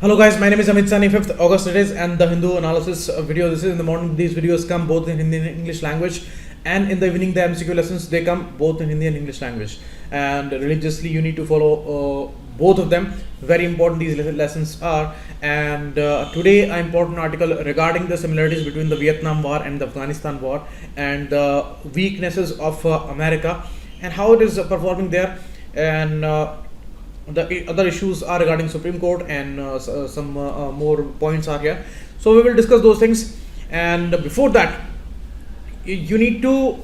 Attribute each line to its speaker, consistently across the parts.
Speaker 1: Hello guys, my name is Amit Sani. 5th August it is, and the Hindu analysis video. This is in the morning. These videos come both in Hindi and English language, and in the evening the MCQ lessons they come both in Hindi and English language. And religiously you need to follow both of them. Very important these lessons are. And today an important article regarding the similarities between the Vietnam War and the Afghanistan War, and the weaknesses of America and how it is performing there, and the other issues are regarding Supreme Court, and some more points are here. So we will discuss those things. And before that, you need to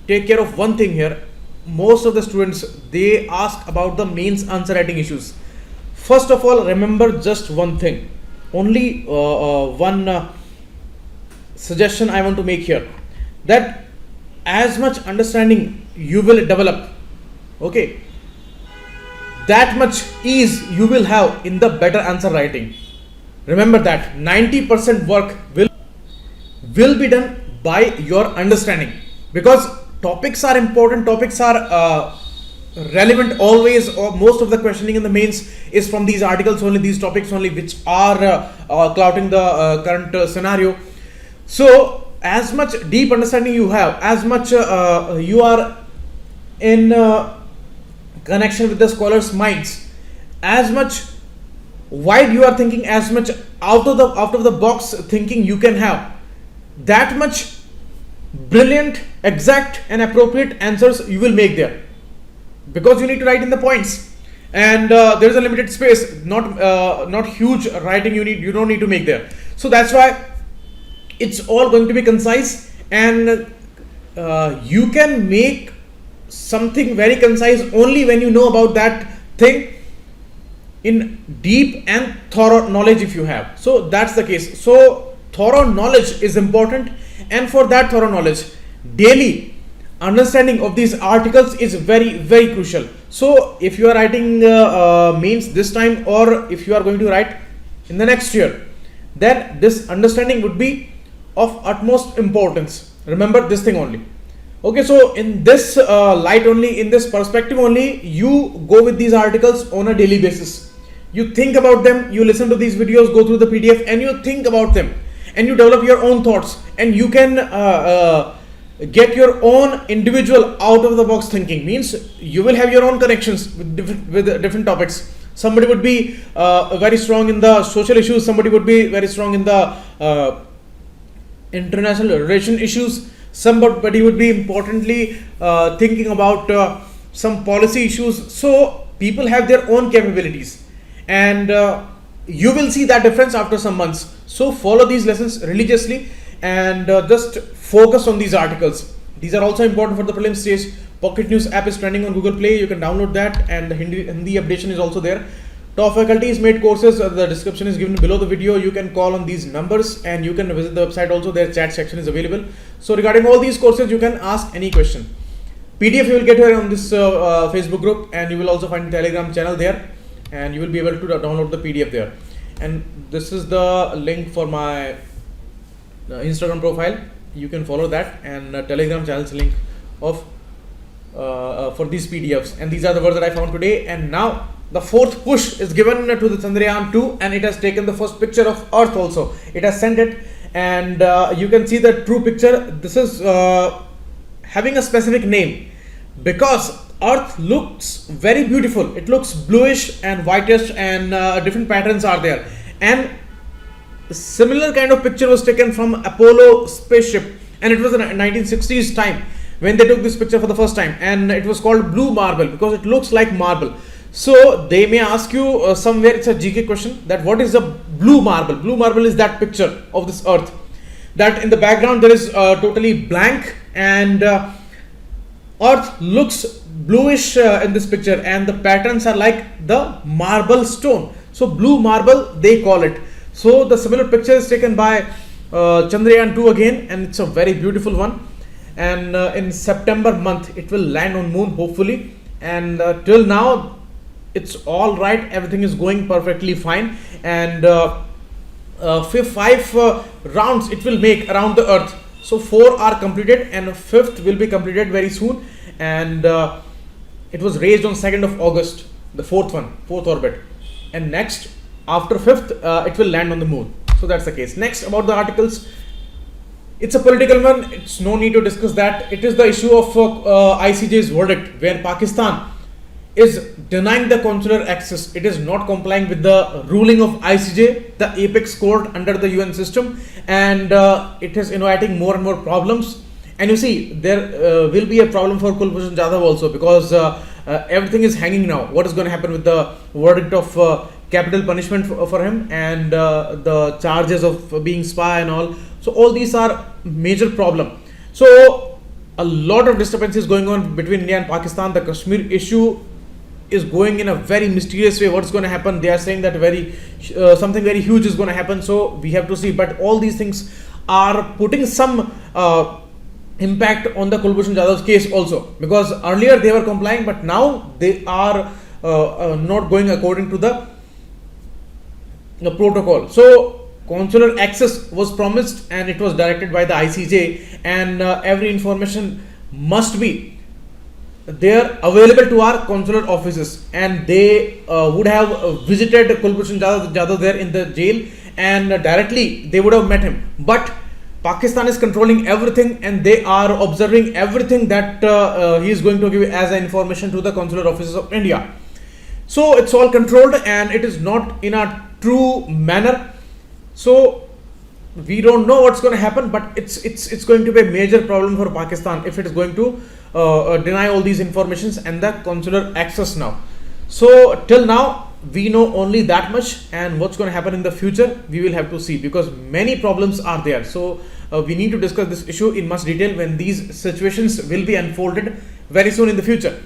Speaker 1: take care of one thing here. Most of the students, they ask about the mains answer writing issues. First of all, remember just one thing. Only one suggestion I want to make here, that as much understanding you will develop, okay, that much ease you will have in the better answer writing. Remember that 90% work will be done by your understanding, because topics are important, topics are relevant always, or most of the questioning in the mains is from these articles only, these topics only, which are clouding the current scenario. So as much deep understanding you have, as much you are in connection with the scholars' minds, as much wide you are thinking, as much out of the box thinking you can have, that much brilliant, exact and appropriate answers you will make there, because you need to write in the points, and there is a limited space, not huge writing you don't need to make there. So that's why it's all going to be concise, and you can make something very concise only when you know about that thing in deep and thorough knowledge if you have. So that's the case. So thorough knowledge is important, and for that thorough knowledge, daily understanding of these articles is very crucial. So if you are writing mains this time, or if you are going to write in the next year, then this understanding would be of utmost importance. Remember this thing only. Okay, so in this light only, in this perspective only, you go with these articles on a daily basis. You think about them, you listen to these videos, go through the PDF, and you think about them, and you develop your own thoughts, and you can get your own individual out of the box thinking. Means you will have your own connections with different topics. Somebody would be very strong in the social issues, somebody would be very strong in the international relation issues, somebody would be importantly thinking about some policy issues. So people have their own capabilities, and you will see that difference after some months. So follow these lessons religiously, and just focus on these articles. These are also important for the prelim stage. Pocket News app is trending on Google Play. You can download that, and the Hindi updation is also there. Top faculties made courses, the description is given below the video. You can call on these numbers, and you can visit the website also. Their chat section is available. So regarding all these courses, you can ask any question. PDF you will get here on this Facebook group, and you will also find Telegram channel there, and you will be able to download the PDF there. And this is the link for my Instagram profile. You can follow that, and Telegram channel's link of for these PDFs. And these are the words that I found today. And now the fourth push is given to the Chandrayaan 2, and it has taken the first picture of Earth also. It has sent it, and you can see the true picture. This is having a specific name because Earth looks very beautiful. It looks bluish and whitish, and different patterns are there. And a similar kind of picture was taken from Apollo spaceship, and it was in 1960s time when they took this picture for the first time, and it was called blue marble because it looks like marble. So they may ask you somewhere, it's a GK question, that what is a blue marble? Blue marble is that picture of this Earth, that in the background there is totally blank, and Earth looks bluish in this picture, and the patterns are like the marble stone. So blue marble they call it. So the similar picture is taken by Chandrayaan 2 again, and it's a very beautiful one. And in September month it will land on moon hopefully, and till now it's all right, everything is going perfectly fine, and 5 rounds it will make around the Earth. So 4 are completed, and 5th will be completed very soon, and it was raised on 2nd of August, the fourth orbit. and next after 5th it will land on the moon. So that's the case. Next, about the articles, it's a political one. It's no need to discuss that. It is the issue of ICJ's verdict, where Pakistan is denying the consular access. It is not complying with the ruling of ICJ, the apex court under the UN system, and it is inviting more and more problems. And you see, there will be a problem for Kulbhushan Jadhav also, because everything is hanging now. What is going to happen with the verdict of capital punishment for him, and the charges of being spy and all? So all these are major problem. So a lot of disturbances going on between India and Pakistan. The Kashmir issue is going in a very mysterious way. What's going to happen? They are saying that something very huge is going to happen. So we have to see. But all these things are putting some impact on the Kulbhushan Jadhav's case also, because earlier they were complying, but now they are not going according to the protocol. So consular access was promised, and it was directed by the ICJ, and every information must be there available to our consular offices, and they would have visited Kulbhushan Jadhav there in the jail, and directly they would have met him. But Pakistan is controlling everything, and they are observing everything that he is going to give as an information to the consular offices of India. So it's all controlled, and it is not in a true manner. So we don't know what's going to happen, but it's going to be a major problem for Pakistan if it is going to deny all these informations and the consular access now. So till now we know only that much, and what's going to happen in the future we will have to see, because many problems are there. So we need to discuss this issue in much detail when these situations will be unfolded very soon in the future.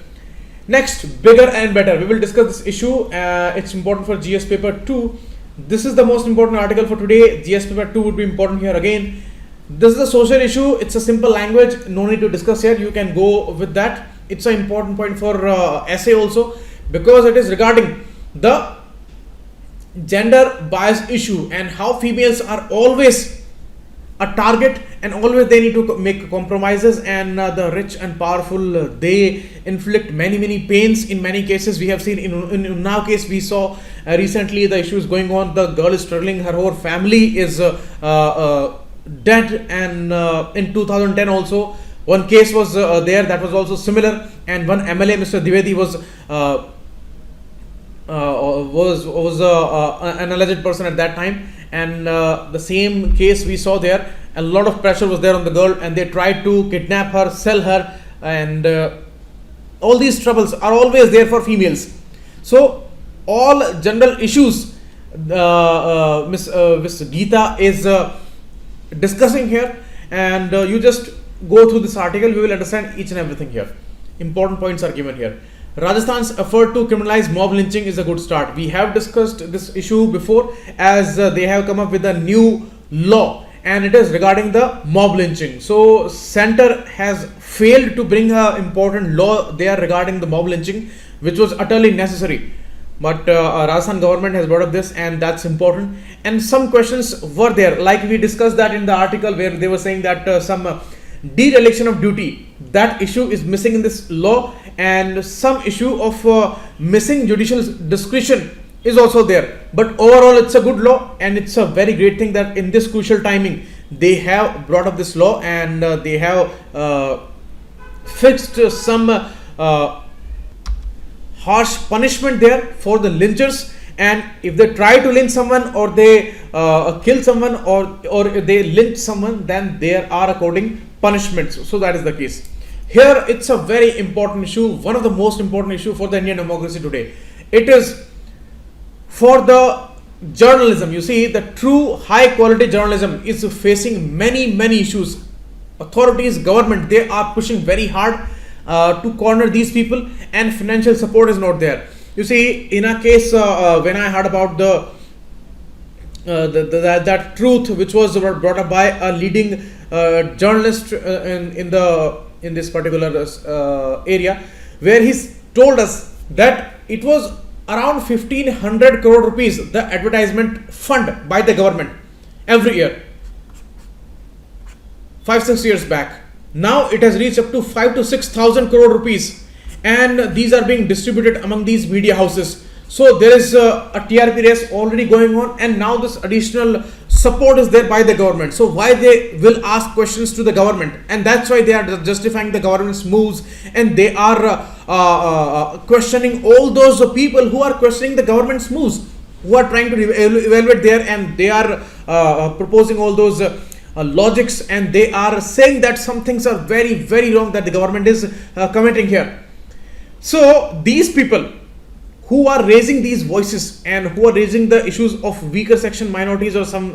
Speaker 1: Next, bigger and better. We will discuss this issue. It's important for GS paper 2. This is the most important article for today. GS paper 2 would be important here again. This is a social issue. It's a simple language. No need to discuss here. You can go with that. It's an important point for essay also, because it is regarding the gender bias issue and how females are always a target, and always they need to make compromises, and the rich and powerful, they inflict many pains in many cases. We have seen in Unnao case, we saw recently the issues going on. The girl is struggling, her whole family is dead, and in 2010 also one case was there that was also similar, and one MLA, Mr. Dwivedi, was an alleged person at that time, and the same case we saw there. A lot of pressure was there on the girl, and they tried to kidnap her, sell her, and all these troubles are always there for females. So all general issues Miss Geeta is discussing here, and you just go through this article, we will understand each and everything here. Important points are given here. Rajasthan's effort to criminalize mob lynching is a good start. We have discussed this issue before, as they have come up with a new law, and it is regarding the mob lynching. So center has failed to bring an important law there regarding the mob lynching, which was utterly necessary. But Rajasthan government has brought up this, and that's important. And some questions were there, like we discussed that in the article, where they were saying that some dereliction of duty, that issue is missing in this law, and some issue of missing judicial discretion is also there. But overall it's a good law, and it's a very great thing that in this crucial timing they have brought up this law, and they have fixed some harsh punishment there for the lynchers. And if they try to lynch someone, or they kill someone, or they lynch someone, then there are according punishments. So that is the case. Here it's a very important issue, one of the most important issue for the Indian democracy today. It is for the journalism. You see, the true high quality journalism is facing many issues. Authorities, government, they are pushing very hard to corner these people, and financial support is not there. You see, in a case when I heard about that truth which was brought up by a leading journalist in this particular area, where he told us that it was around 1500 crore rupees the advertisement fund by the government every year, 5-6 years back. Now it has reached up to 5,000 to 6,000 crore rupees, and these are being distributed among these media houses. So there is a TRP race already going on, and now this additional support is there by the government. So why they will ask questions to the government, and that's why they are justifying the government's moves, and they are questioning all those people who are questioning the government's moves, who are trying to evaluate there, and they are proposing all those logics, and they are saying that some things are very, very wrong that the government is committing here. So these people who are raising these voices and who are raising the issues of weaker section minorities or some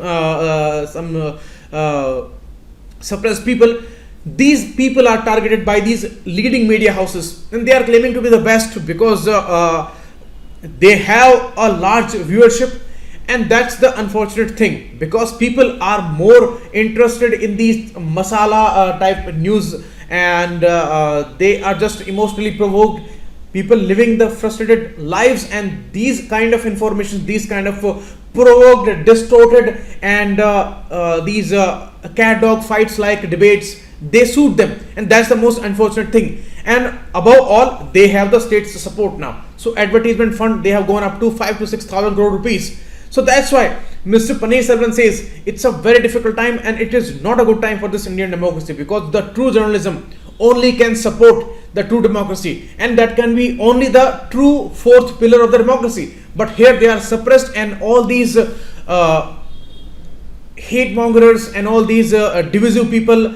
Speaker 1: suppressed people, these people are targeted by these leading media houses, and they are claiming to be the best because they have a large viewership. And that's the unfortunate thing, because people are more interested in these masala type news, and they are just emotionally provoked, people living the frustrated lives, and these kind of information, these kind of provoked, distorted, and these cat dog fights like debates, they suit them, and that's the most unfortunate thing. And above all, they have the state's support now. So advertisement fund, they have gone up to 5 to 6,000 crore rupees. So that's why Mr. Paneer Selvan says it's a very difficult time, and it is not a good time for this Indian democracy, because the true journalism only can support the true democracy, and that can be only the true fourth pillar of the democracy. But here they are suppressed, and all these hate mongers and all these divisive people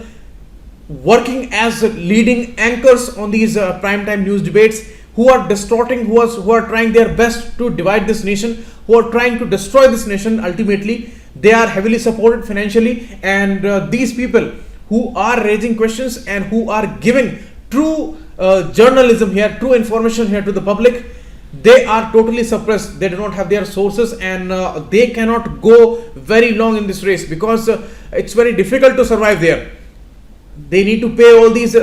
Speaker 1: working as leading anchors on these primetime news debates, who are distorting, who are trying their best to divide this nation, who are trying to destroy this nation. Ultimately, they are heavily supported financially, and these people who are raising questions and who are giving true journalism here, true information here to the public, they are totally suppressed. They do not have their sources, and they cannot go very long in this race, because it's very difficult to survive there. They need to pay all these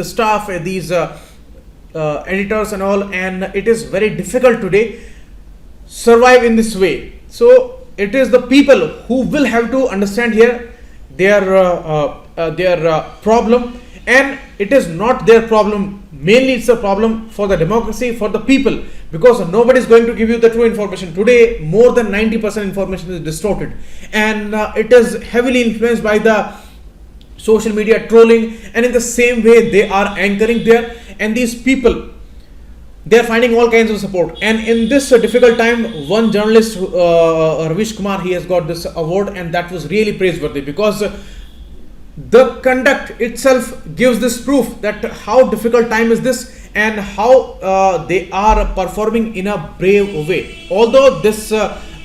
Speaker 1: staff, these editors and all, and it is very difficult today survive in this way. So it is the people who will have to understand here their problem, and it is not their problem. Mainly it's a problem for the democracy, for the people, because nobody is going to give you the true information. Today more than 90% information is distorted, and it is heavily influenced by the social media trolling, and in the same way they are anchoring there, and these people, they are finding all kinds of support. And in this difficult time, one journalist, Ravish Kumar, he has got this award, and that was really praiseworthy, because the conduct itself gives this proof that how difficult time is this, and how they are performing in a brave way. Although this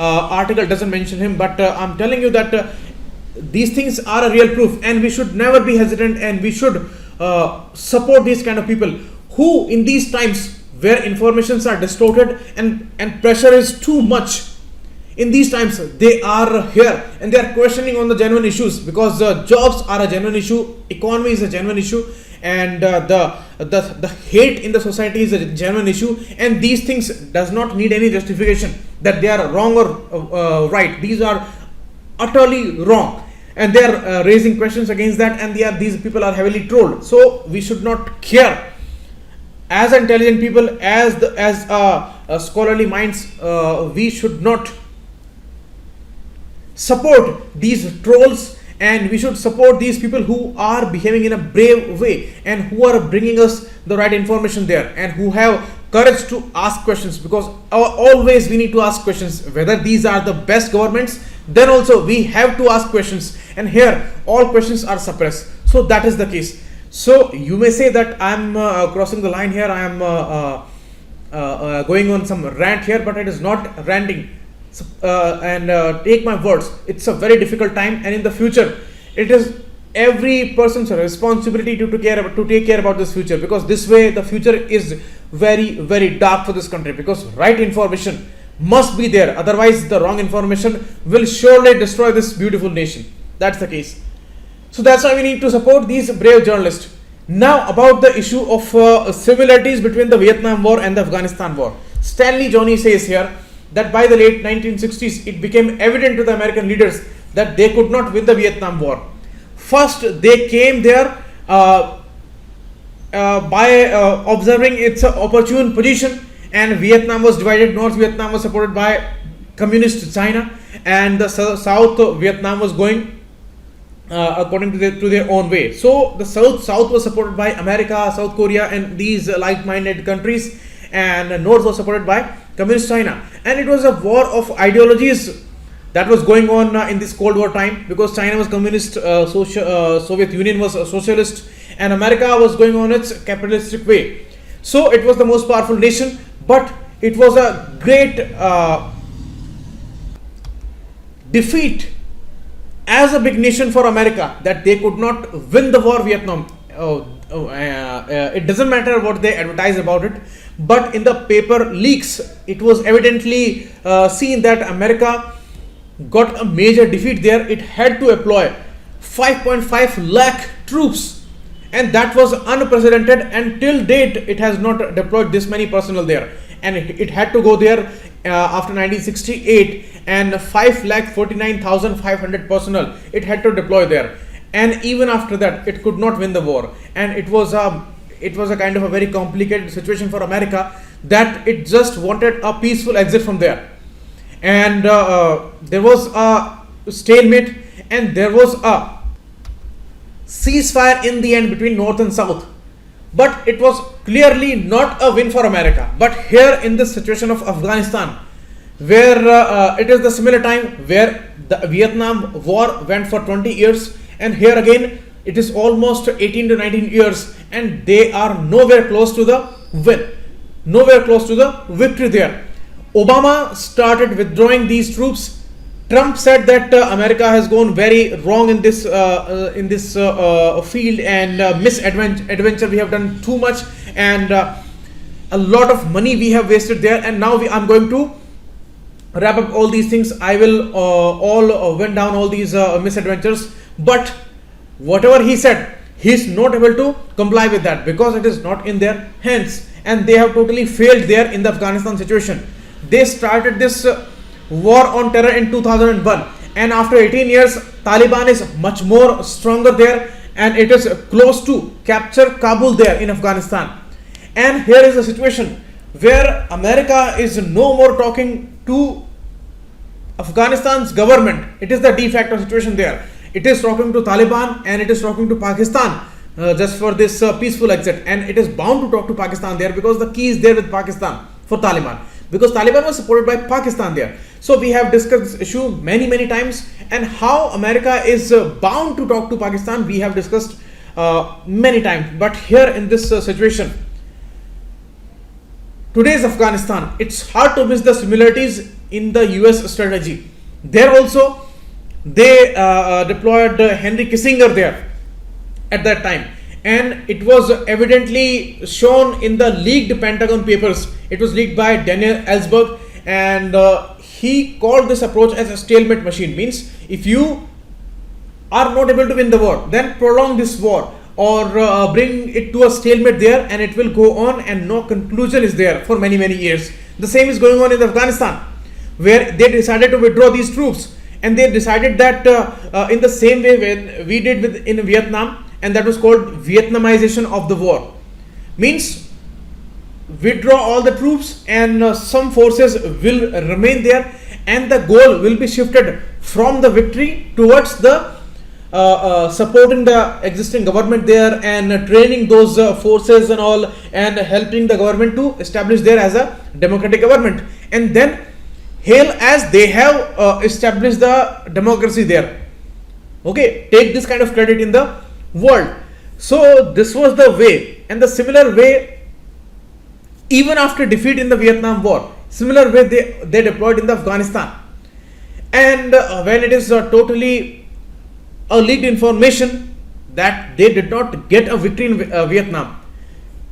Speaker 1: article doesn't mention him, but I'm telling you that these things are a real proof, and we should never be hesitant, and we should support these kind of people who, in these times where informations are distorted and pressure is too much, in these times they are here and they are questioning on the genuine issues, because jobs are a genuine issue, economy is a genuine issue, and the hate in the society is a genuine issue, and these things does not need any justification that they are wrong or right. These are utterly wrong, and they are raising questions against that, and these people are heavily trolled. So we should not care. As intelligent people, as scholarly minds, we should not support these trolls, and we should support these people who are behaving in a brave way, and who are bringing us the right information there, and who have courage to ask questions, because always we need to ask questions. Whether these are the best governments, then also we have to ask questions, and here all questions are suppressed. So that is the case. So you may say that I am crossing the line here, I am going on some rant here, but it is not ranting. And take my words, it's a very difficult time, and in the future it is every person's responsibility to take care about this future, because this way the future is very, very dark for this country, because right information must be there, otherwise the wrong information will surely destroy this beautiful nation. That's the case. So that's why we need to support these brave journalists. Now about the issue of similarities between the Vietnam War and the Afghanistan War. Stanley Johnny says here that by the late 1960s it became evident to the American leaders that they could not win the Vietnam War. First they came there by observing its opportune position, and Vietnam was divided. North Vietnam was supported by communist China, and the South Vietnam was going according to their own way. So the South was supported by America, South Korea, and these like-minded countries, and North was supported by communist China. And it was a war of ideologies that was going on in this Cold War time, because China was communist, Soviet Union was socialist, and America was going on its capitalistic way. So it was the most powerful nation, but it was a great defeat as a big nation for America, that they could not win the war Vietnam. It doesn't matter what they advertise about it, but in the paper leaks it was evidently seen that America got a major defeat there. It had to employ 5.5 lakh troops, and that was unprecedented, and till date it has not deployed this many personnel there. And it had to go there after 1968, and 5,49,500 personnel it had to deploy there. And even after that, it could not win the war, and it was a kind of a very complicated situation for America, that it just wanted a peaceful exit from there. And there was a stalemate, and there was a ceasefire in the end between North and South. But it was clearly not a win for America. But here in this situation of Afghanistan, where it is the similar time where the Vietnam War went for 20 years, and here again it is almost 18 to 19 years, and they are nowhere close to the win, nowhere close to the victory there. Obama started withdrawing these troops. Trump said that America has gone very wrong in this field, and misadventure, we have done too much, and a lot of money we have wasted there. And now I'm going to wrap up all these things. I will all went down all these misadventures, but whatever he said, he's not able to comply with that, because it is not in their hands, and they have totally failed there in the Afghanistan situation. They started this war on terror in 2001, and after 18 years Taliban is much more stronger there, and it is close to capture Kabul there in Afghanistan. And here is a situation where America is no more talking to Afghanistan's government. It is the de facto situation there. It is talking to Taliban, and it is talking to Pakistan just for this peaceful exit, and it is bound to talk to Pakistan there, because the key is there with Pakistan for Taliban, because Taliban was supported by Pakistan there. So we have discussed this issue many times, and how America is bound to talk to Pakistan we have discussed many times. But here in this situation, today's Afghanistan, it's hard to miss the similarities in the US strategy. There also they deployed Henry Kissinger there at that time, and it was evidently shown in the leaked Pentagon papers. It was leaked by Daniel Ellsberg, and he called this approach as a stalemate machine. Means if you are not able to win the war, then prolong this war, or bring it to a stalemate there, and it will go on, and no conclusion is there for many years. The same is going on in Afghanistan, where they decided to withdraw these troops, and they decided that in the same way when we did in Vietnam, and that was called Vietnamization of the war. Means withdraw all the troops, and some forces will remain there, and the goal will be shifted from the victory towards the supporting the existing government there, and training those forces and all, and helping the government to establish there as a democratic government, and then hail as they have established the democracy there. Okay, take this kind of credit in the world. So this was the way, and the similar way, even after defeat in the Vietnam War, similar way they deployed in the Afghanistan. And when it is totally a leaked information that they did not get a victory in Vietnam,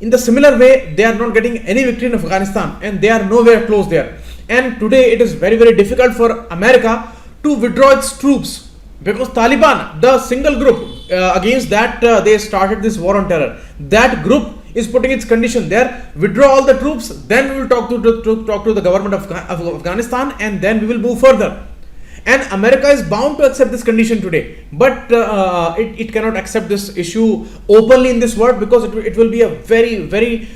Speaker 1: in the similar way they are not getting any victory in Afghanistan, and they are nowhere close there. And today it is very difficult for America to withdraw its troops, because Taliban, the single group against that they started this war on terror, that group is putting its condition there: withdraw all the troops, then we will talk to the government of Afghanistan, and then we will move further. And America is bound to accept this condition today, but it cannot accept this issue openly in this world, because it will be a very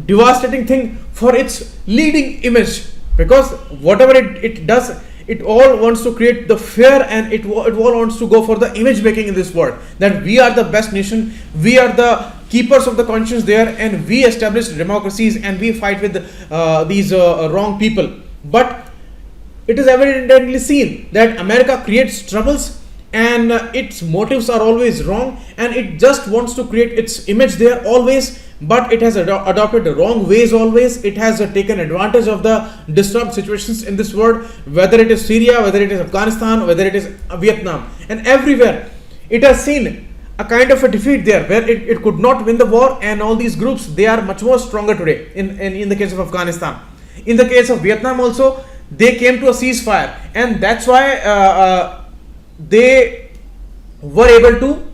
Speaker 1: devastating thing for its leading image, because whatever it does, it all wants to create the fear, and it all wants to go for the image making in this world, that we are the best nation, we are the keepers of the conscience there, and we established democracies, and we fight with these wrong people. But it is evidently seen that America creates troubles, and its motives are always wrong, and it just wants to create its image there always, but it has adopted the wrong ways always. It has taken advantage of the disturbed situations in this world, whether it is Syria, whether it is Afghanistan, whether it is Vietnam, and everywhere it has seen a kind of a defeat there, where it could not win the war, and all these groups, they are much more stronger today. In the case of Afghanistan, in the case of Vietnam also, they came to a ceasefire, and that's why they were able to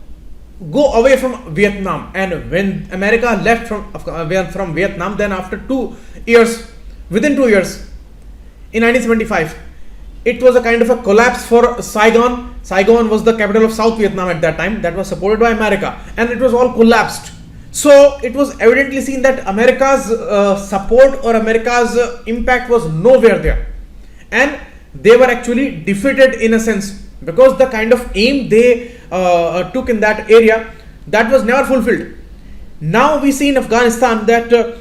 Speaker 1: go away from Vietnam. And when America left from Vietnam, then after 2 years, within 2 years, in 1975, it was a kind of a collapse for Saigon. Saigon was the capital of South Vietnam at that time, that was supported by America, and it was all collapsed. So it was evidently seen that America's support or America's impact was nowhere there, and they were actually defeated in a sense, because the kind of aim they took in that area, that was never fulfilled. Now we see in Afghanistan that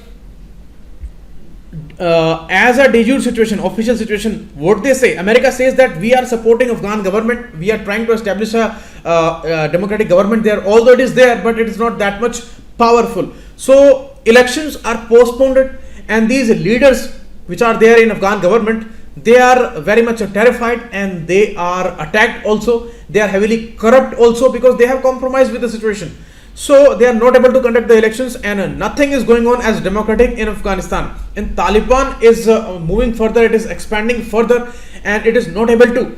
Speaker 1: as a de jure situation, official situation, what they say, America says that we are supporting Afghan government, we are trying to establish a democratic government there, although it is there, but it is not that much powerful. So elections are postponed, and these leaders which are there in Afghan government, they are very much terrified, and they are attacked also. They are heavily corrupt also, because they have compromised with the situation. So they are not able to conduct the elections, and nothing is going on as democratic in Afghanistan. And Taliban is moving further, it is expanding further, and it is not able to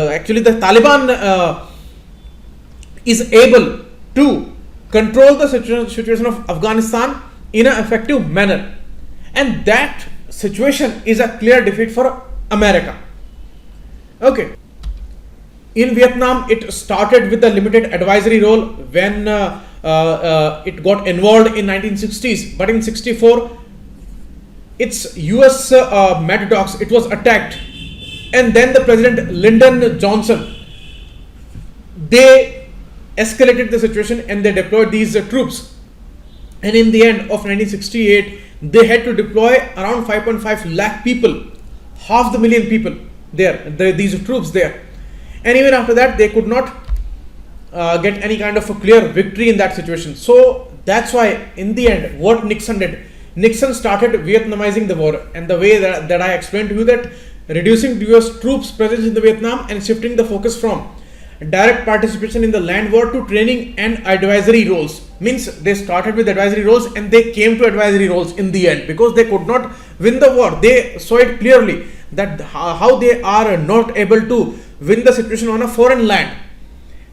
Speaker 1: actually the Taliban is able to control the situation of Afghanistan in an effective manner, and that situation is a clear defeat for America. Okay. In Vietnam, it started with a limited advisory role when it got involved in 1960s, but in 64, its US Mad Dogs, it was attacked, and then the President Lyndon Johnson, they escalated the situation, and they deployed these troops, and in the end of 1968, they had to deploy around 5.5 lakh people, half the million people there, these troops there. And even after that, they could not get any kind of a clear victory in that situation. So that's why in the end, what Nixon did, Nixon started Vietnamizing the war, and the way that I explained to you, that reducing US troops presence in the Vietnam and shifting the focus from direct participation in the land war to training and advisory roles. Means they started with advisory roles, and they came to advisory roles in the end, because they could not win the war. They saw it clearly that how they are not able to win the situation on a foreign land.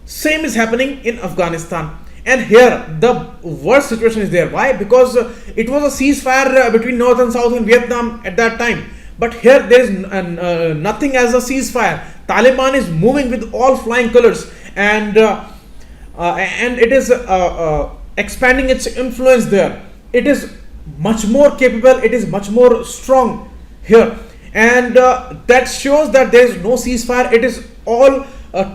Speaker 1: Same is happening in Afghanistan, and here the worst situation is there. Why? Because it was a ceasefire between North and South in Vietnam at that time, but here there is nothing as a ceasefire. Taliban is moving with all flying colors, and it is expanding its influence there. It is much more capable, it is much more strong here, and that shows that there is no ceasefire. It is all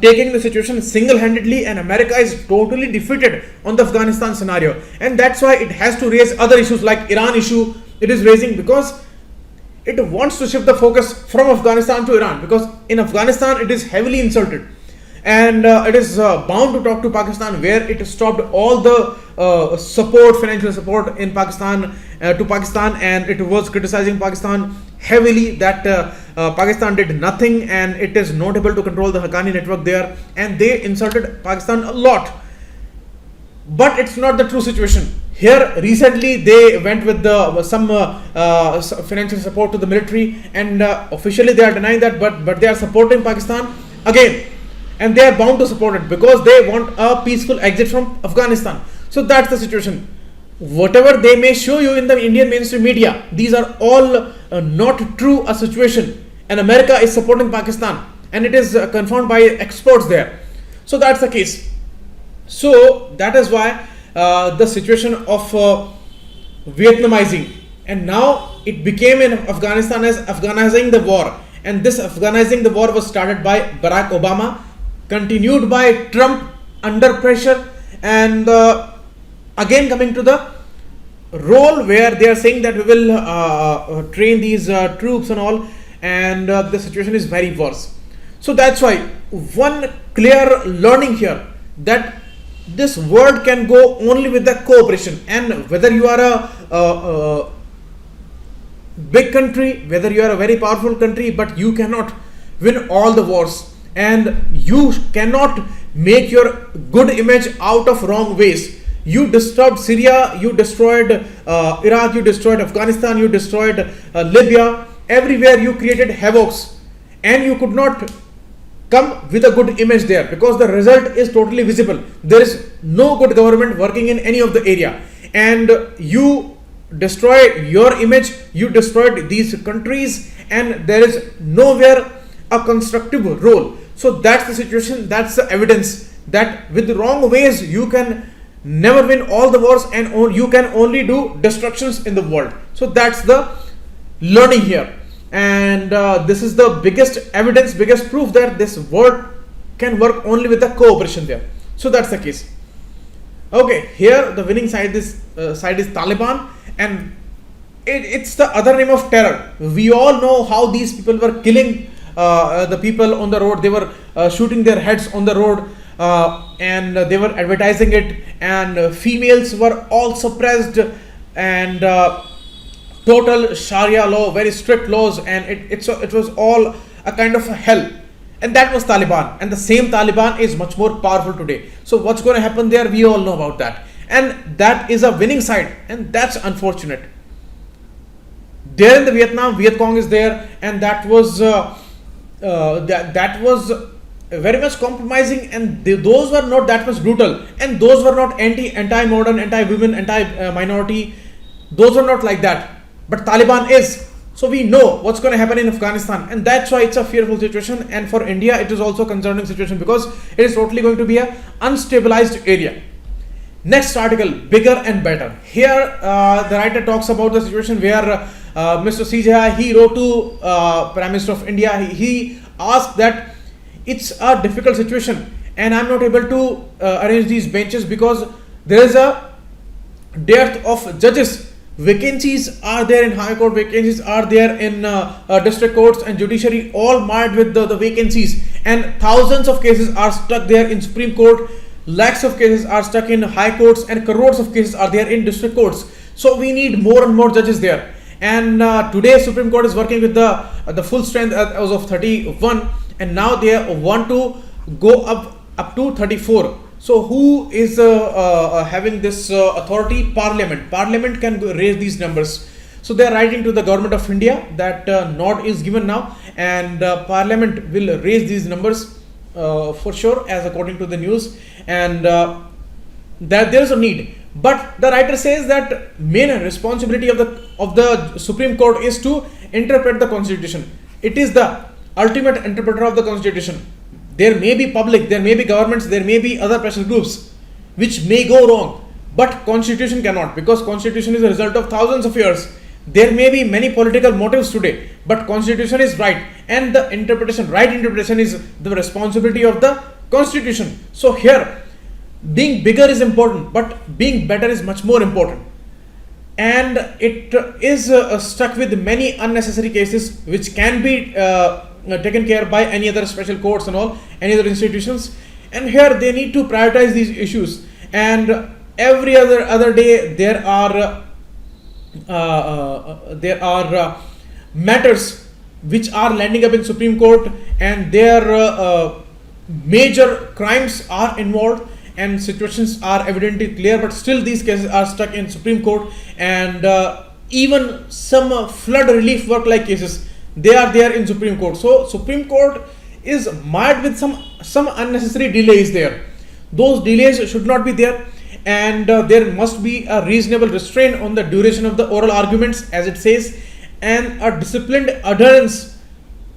Speaker 1: taking the situation single-handedly, and America is totally defeated on the Afghanistan scenario, and that's why it has to raise other issues like Iran issue. It is raising because it wants to shift the focus from Afghanistan to Iran, because in Afghanistan it is heavily insulted, and it is bound to talk to Pakistan, where it stopped all the support, financial support in Pakistan to Pakistan, and it was criticizing Pakistan heavily that Pakistan did nothing, and it is not able to control the Haqqani network there, and they insulted Pakistan a lot. But it's not the true situation. Here recently they went with some financial support to the military, and officially they are denying that, but they are supporting Pakistan again, and they are bound to support it because they want a peaceful exit from Afghanistan. So that's the situation. Whatever they may show you in the Indian mainstream media, these are all not true a situation, and America is supporting Pakistan, and it is confirmed by experts there. So that's the case. So that is why the situation of Vietnamizing, and now it became in Afghanistan as Afghanizing the war. And this Afghanizing the war was started by Barack Obama, continued by Trump under pressure, and again coming to the role where they are saying that we will train these troops and all, and the situation is very worse. So that's why one clear learning here, that this world can go only with the cooperation. And whether you are a big country, whether you are a very powerful country, but you cannot win all the wars, and you cannot make your good image out of wrong ways. You disturbed Syria, you destroyed Iraq, you destroyed Afghanistan, you destroyed Libya. Everywhere you created havocs, and you could not come with a good image there, because the result is totally visible. There is no good government working in any of the area, and you destroyed your image, you destroyed these countries, and there is nowhere a constructive role. So that's the situation, that's the evidence that with the wrong ways you can never win all the wars, and you can only do destructions in the world. So that's the learning here. And this is the biggest evidence, biggest proof that this world can work only with the cooperation there. So that's the case. Okay, here the winning side is Taliban, and it's the other name of terror. We all know how these people were killing the people on the road. They were shooting their heads on the road, and they were advertising it, and females were all suppressed, and total Sharia law, very strict laws, and it was all a kind of a hell. And that was Taliban, and the same Taliban is much more powerful today. So what's going to happen there, we all know about that, and that is a winning side, and that's unfortunate. There in the Vietnam, Viet Cong is there, and that was that was very much compromising, and those were not that much brutal, and those were not anti-modern, anti-women, anti-minority. Those were not like that. But Taliban is. So we know what's going to happen in Afghanistan, and that's why it's a fearful situation. And for India, it is also a concerning situation, because it is totally going to be a unstabilized area. Next article, bigger and better. Here the writer talks about the situation where Mr. CJ, he wrote to Prime Minister of India. He asked that it's a difficult situation, and I'm not able to arrange these benches because there is a dearth of judges. Vacancies are there in High Court, vacancies are there in district courts and judiciary, all marred with the vacancies, and thousands of cases are stuck there in Supreme Court, lakhs of cases are stuck in High Courts, and crores of cases are there in district courts. So we need more and more judges there. And today Supreme Court is working with the full strength as of 31, and now they want to go up to 34. So who is having this authority? Parliament. Parliament can raise these numbers. So they are writing to the government of India that nod is given now, and Parliament will raise these numbers for sure, as according to the news, and that there is a need. But the writer says that main responsibility of the Supreme Court is to interpret the Constitution. It is the ultimate interpreter of the Constitution. There may be public, there may be governments, there may be other pressure groups which may go wrong, but Constitution cannot, because Constitution is a result of thousands of years. There may be many political motives today, but Constitution is right, and the interpretation, right interpretation, is the responsibility of the Constitution. So here, being bigger is important, but being better is much more important. And it is stuck with many unnecessary cases which can be taken care by any other special courts and all, any other institutions. And here they need to prioritize these issues. And every other day there are matters which are landing up in Supreme Court, and their major crimes are involved, and situations are evidently clear, but still these cases are stuck in Supreme Court. And even some flood relief work like cases, they are there in Supreme Court. So Supreme Court is marred with some unnecessary delays there. Those delays should not be there, and there must be a reasonable restraint on the duration of the oral arguments, as it says, and a disciplined adherence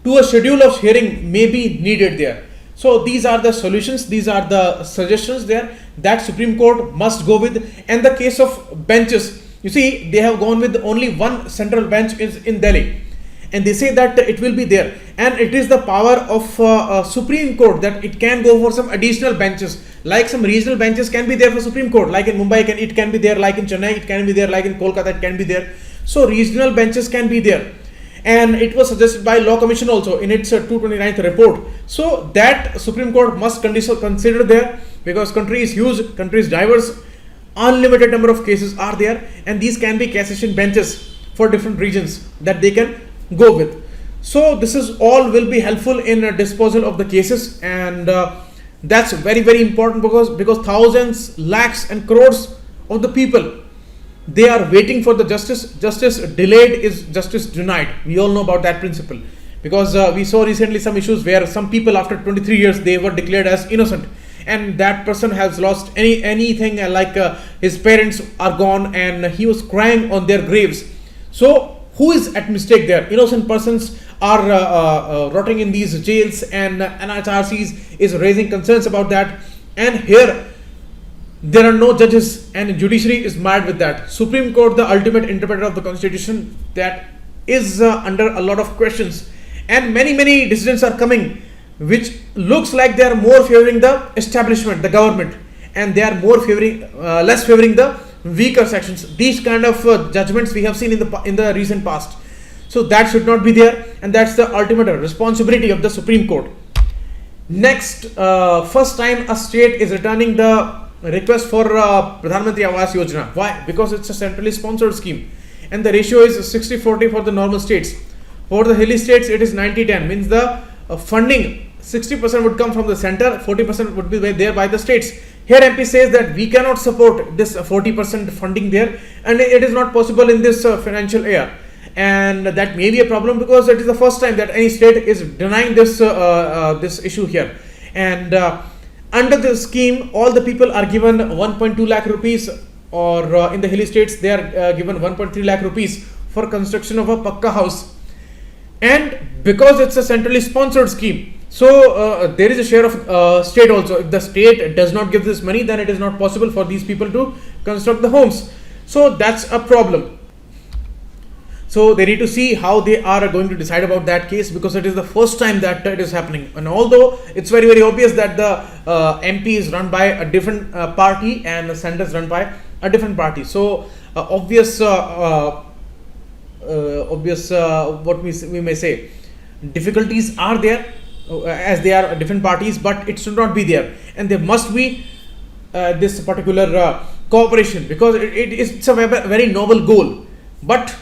Speaker 1: to a schedule of hearing may be needed there. So these are the solutions, these are the suggestions there. that Supreme Court must go with. And the case of benches, you see, they have gone with only one central bench is in Delhi, and they say that it will be there, and it is the power of Supreme Court that it can go for some additional benches, like some regional benches can be there for Supreme Court, like in Mumbai it can be there, like in Chennai it can be there, like in Kolkata it can be there. So regional benches can be there, and it was suggested by Law Commission also in its 229th report. So that Supreme Court must consider there, because country is huge, country is diverse, unlimited number of cases are there, and these can be cassation benches for different regions that they can go with. So this is all will be helpful in disposal of the cases, and that's very, very important, because thousands, lakhs and crores of the people, they are waiting for the justice. Justice delayed is justice denied. We all know about that principle, because we saw recently some issues where some people after 23 years they were declared as innocent, and that person has lost anything, like his parents are gone and he was crying on their graves. So who is at mistake there? Innocent persons are rotting in these jails, and NHRCs is raising concerns about that, and here there are no judges, and judiciary is mad with that. Supreme Court, the ultimate interpreter of the constitution, that is under a lot of questions, and many decisions are coming which looks like they are more favoring the establishment, the government, and they are more favoring less favoring the weaker sections. These kind of judgments we have seen in the recent past. So that should not be there, and that's the ultimate responsibility of the Supreme Court. Next, first time a state is returning the request for Pradhan Mantri Awas Yojana. Why? Because it's a centrally sponsored scheme, and the ratio is 60-40 for the normal states. For the hilly states, it is 90-10, means the funding 60% would come from the center, 40% would be there by the states. Here MP says that we cannot support this 40% funding there, and it is not possible in this financial year, and that may be a problem, because it is the first time that any state is denying this this issue here. And under the scheme, all the people are given 1.2 lakh rupees, or in the hilly states they are given 1.3 lakh rupees for construction of a pakka house. And because it's a centrally sponsored scheme, so there is a share of state also. If the state does not give this money, then it is not possible for these people to construct the homes. So that's a problem. So they need to see how they are going to decide about that case, because it is the first time that it is happening. And although it's very, very obvious that the MP is run by a different party and the center is run by a different party. So obvious what we may say, difficulties are there, as they are different parties, but it should not be there, and there must be this particular cooperation, because it's a very noble goal, but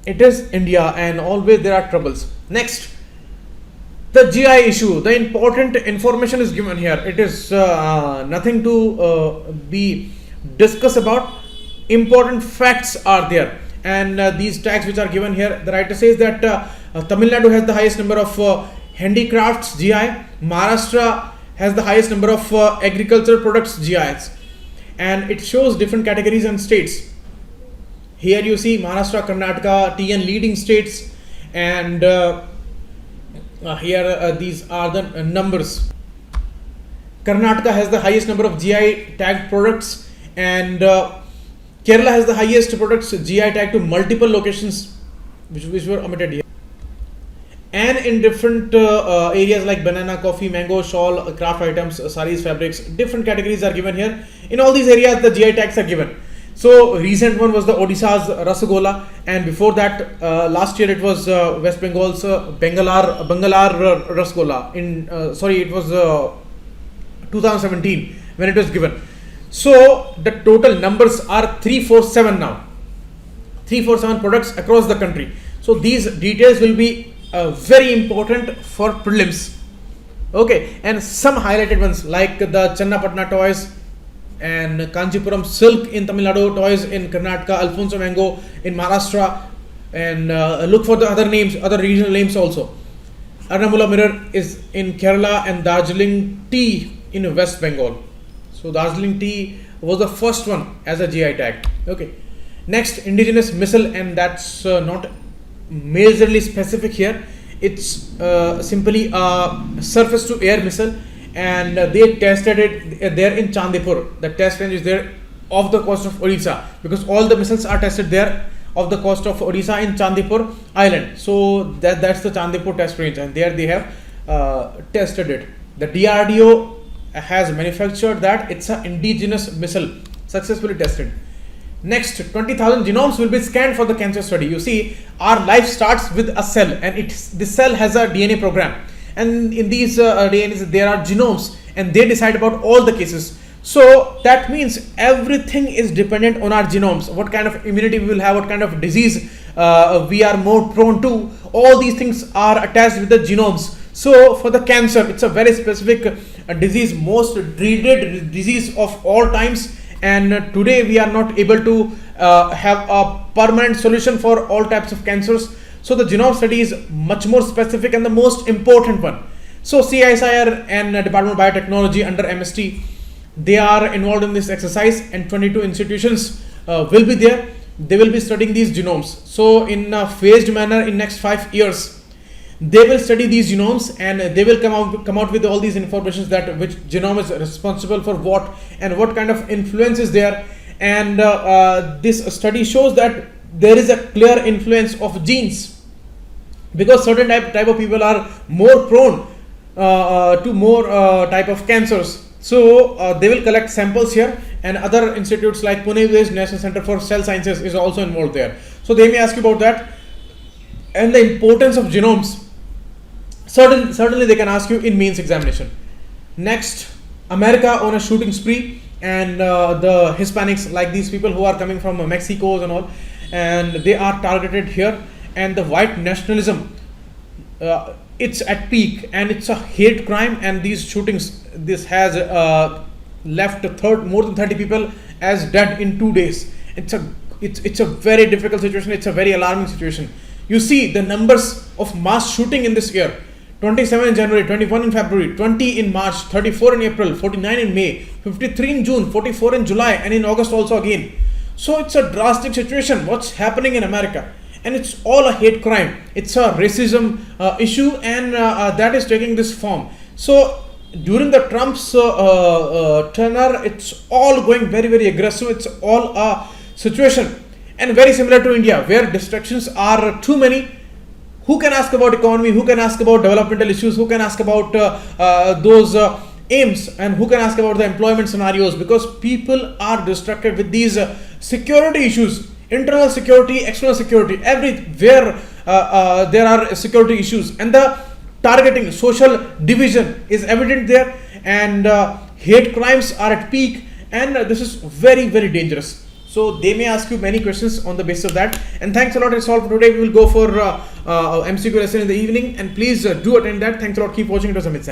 Speaker 1: it is India and always there are troubles. Next, the GI issue. The important information is given here. It is nothing to be discussed about. Important facts are there, and these tags which are given here, the writer says that Tamil Nadu has the highest number of handicrafts GI, Maharashtra has the highest number of agricultural products GIs, and it shows different categories and states. Here you see Maharashtra, Karnataka, TN leading states, and here these are the numbers. Karnataka has the highest number of GI tagged products, and Kerala has the highest products GI tagged to multiple locations which were omitted here. And in different areas like banana, coffee, mango, shawl, craft items, saris, fabrics, different categories are given here. In all these areas the GI tags are given. So recent one was the Odisha's Rasagola, and before that last year it was West Bengal's Bangalar Rasagola. It was 2017 when it was given. So the total numbers are 347 now. 347 products across the country. So these details will be very important for prelims. Okay, and some highlighted ones like the Channapatna toys and Kanchipuram silk in Tamil Nadu, toys in Karnataka, Alfonso mango in Maharashtra, and look for the other names, other regional names also. Arnamula mirror is in Kerala, and Darjeeling tea in West Bengal. So Darjeeling tea was the first one as a GI tag. Okay. Next, indigenous missile, and that's not majorly specific here. It's simply a surface to air missile, and they tested it there in Chandipur. The test range is there off the coast of Odisha, because all the missiles are tested there off the coast of Odisha in Chandipur Island. So that's the Chandipur test range, and there they have tested it. The DRDO has manufactured that. It's an indigenous missile, successfully tested. Next, 20,000 genomes will be scanned for the cancer study. You see, our life starts with a cell, and this cell has a DNA program, and in these DNAs there are genomes, and they decide about all the cases. So that means everything is dependent on our genomes. What kind of immunity we will have, what kind of disease we are more prone to, all these things are attached with the genomes. So for the cancer, it's a very specific disease, most dreaded disease of all times, and today we are not able to have a permanent solution for all types of cancers. So the genome study is much more specific and the most important one. So CSIR and Department of Biotechnology under MST, they are involved in this exercise, and 22 institutions will be there. They will be studying these genomes. So in a phased manner, in next 5 years, they will study these genomes, and they will come out with all these informations, that which genome is responsible for what and what kind of influence is there. And this study shows that there is a clear influence of genes, because certain type of people are more prone to more type of cancers. So they will collect samples here, and other institutes like Pune-based National Center for Cell Sciences is also involved there. So they may ask you about that and the importance of genomes. Certainly they can ask you in mains examination. Next, America on a shooting spree, and the Hispanics, like these people who are coming from Mexico and all, and they are targeted here. And the white nationalism, it's at peak, and it's a hate crime, and these shootings, this has left more than 30 people as dead in 2 days. It's a very difficult situation. It's a very alarming situation. You see the numbers of mass shooting in this year: 27 in January, 21 in February, 20 in March, 34 in April, 49 in May, 53 in June, 44 in July, and in August also again. So it's a drastic situation what's happening in America, and it's all a hate crime. It's a racism issue, and that is taking this form. So during the Trump's tenure, it's all going very, very aggressive. It's all a situation, and very similar to India, where distractions are too many. Who can ask about economy? Who can ask about developmental issues? Who can ask about those aims? And who can ask about the employment scenarios? Because people are distracted with these security issues, internal security, external security. Everywhere there are security issues, and the targeting, social division is evident there, and hate crimes are at peak, and this is very, very dangerous. So they may ask you many questions on the basis of that. And thanks a lot. It's all for today. We will go for MCQ lesson in the evening, and please do attend that. Thanks a lot. Keep watching. It was Amit San.